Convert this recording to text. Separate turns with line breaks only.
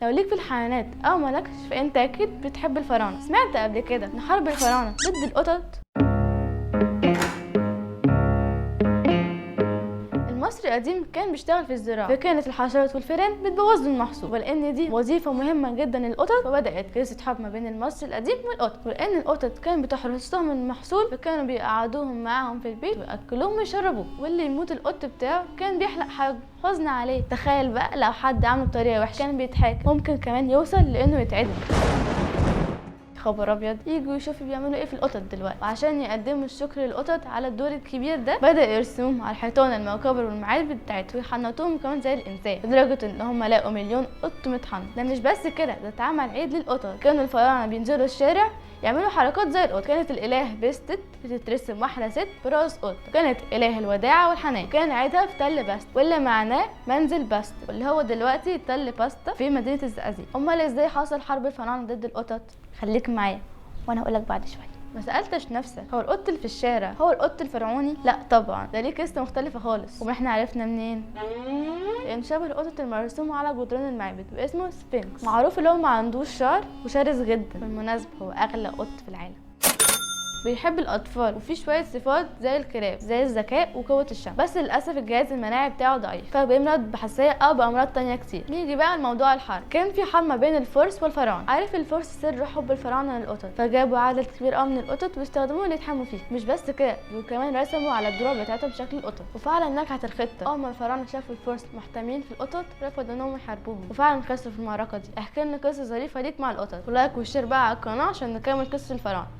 لو ليك في الحيوانات او مالكش فانت اكيد بتحب الفراعنه. سمعت قبل كده ان حرب الفراعنه ضد القطط؟ المصري القديم كان بيشتغل في الزراعه، فكانت الحشرات والفئران بتبوظ له المحصول، ولان دي وظيفه مهمه جدا للقطط فبدات قصه حرب ما بين المصري القديم والقطط. ولان القطط كان بتحرسهم من المحصول فكانوا بيقعدوهم معاهم في البيت وياكلوهم ويشربوه، واللي يموت القط بتاعه كان بيحلق حاجه حزن عليه. تخيل بقى لو حد عمله بطريقه وحشه كان بيتحاكم، ممكن كمان يوصل لانه يتعدم. خبر ابيض. يجوا يشوفوا بيعملوا ايه في القطط دلوقتي، وعشان يقدموا الشكر للقطط على الدور الكبير ده بدأوا يرسموهم على الحيطان المقابر والمعابد بتاعتهم ويحنطوهم كمان زي الانسان، لدرجه ان هم لقوا مليون قط متحنط. ده مش بس كده، ده اتعمل عيد للقطط. كانوا الفراعنه بينزلوا الشارع يعملوا حركات زي القط. كانت الاله بيستت بتترسم واحده ست براس قط، كانت اله الوداعه والحنان. كان عيدها في تل باست واللي معناه منزل باست، واللي هو دلوقتي تل باستا في مدينه الزقازيق. امال ازاي حصل حرب الفراعنه ضد القطط؟ خليك معايا وانا هقولك بعد شويه. ما سالتش نفسك هو القط اللي في الشارع هو القط الفرعوني؟ لا طبعا، ده ليه قصه مختلفه خالص. واحنا عرفنا منين؟ لان شبه القطط المرسوم على جدران المعابد واسمه سفنكس. معروف اللي هو ما عندوش شعر وشرس جدا. بالمناسبه هو اغلى قط في العالم. بيحب الاطفال وفي شويه صفات زي الكلاب زي الذكاء وقوه الشم، بس للاسف الجهاز المناعي بتاعه ضعيف فبيمرض بحساسيه او بامراض تانية كتير. نيجي بقى لموضوع الحرب. كان في حرب ما بين الفرس والفراعنه. عارف الفرس سر حب الفراعنه للقطط، فجابوا عدد كبير قوي من القطط واستخدموهم ليتحموا فيه. مش بس كده، وكمان رسموا على الدروع بتاعتهم شكل القطط، وفعلا نجحت الخطه. اول ما الفراعنه شافوا الفرس محتمين في القطط رفضوا انهم يحاربوهم، وفعلا خسروا في المعركه دي. احكي لنا قصه ظريفه ليك مع القطط، ولايك وشير بقى على القناه عشان نكمل قصه الفراعنه.